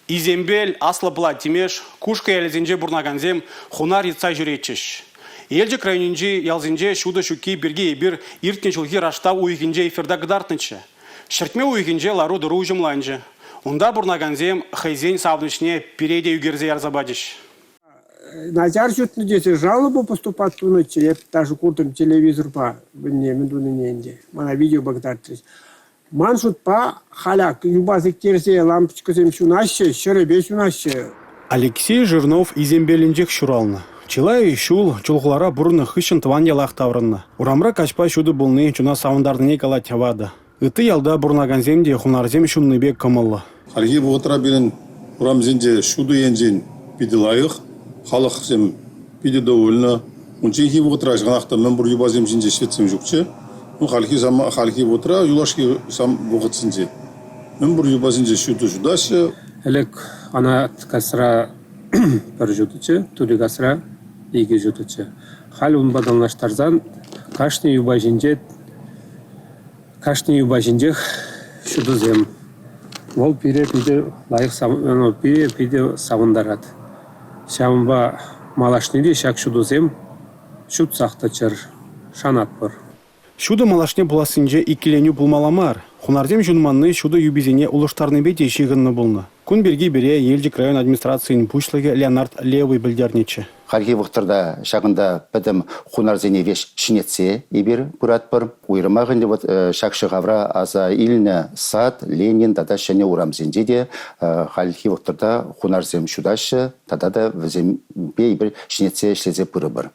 Изембел аслы бұла темеш, кушка әлізінде бұрнаганзем хунар етсай жүретчіш. Елжік районинже ялзинже шуды шуки бірге ебір иртне жылғы раштав уйгінже эфирда гыдартнычы. Шыртме уйгінже лару дұру ұжымлайынжы. Онда бұрнаганзем хайзен савнышне перейде үгерзе ярзабадыш. Назар jutnu dese жалобу поступать в ночь, я даже куртом телевизор по мне медуненде. Мана видео багдартris. Маншут па халяк юбазык терсе лампочка земшунаще, шеребешунаще. Алексей Жирнов изембелинжек шуралны. Чилай шул чулғылара бұрны хышын тван ялақ таврынны. Урамра качпа шуды болны чуна сауындардыне кала тявады. Ыты ялда бұрнаганземде хунарзем шунныбек кымылы. Харги бұғытыра білін урамзенде шуды енжен пиделайық, халық зем пиде довольны. Унчен хи бұғытыра жғанақта мен бұр юбазем жинже шветсем жүкче. Халки бұғытыра юлашки сам бұғытсынде. Мен бұр юбазенде шуды жудасы. Элек ана касра бір жүдічі, түлі касра еге жүдічі. Хал унбаданлаштарзан кашны юбажинжек шуды зем. Ол пире пиде савындарад. Шамба малашныде шак шуды зем шуд сақтачыр шанат бар. Шуды малашне буласынже икиленю булмаламар. Хунардем жунманны шуды юбизине улыштарны бете шигынны булны. Күн берге бере Елжик район администрацияның пушлығы Леонард Левый білдернечі. Харги вақтырда шағында бәдім хунарзене веш шинетсе ебір бұрат бір. Уйрымағынде шақшы ғавра аза иліні сад, Ленин, тада шәне урамзенде де харги вақтырда хунарзем шудашы, тада да візем бе ебір шинетсе шлезе бұры бір.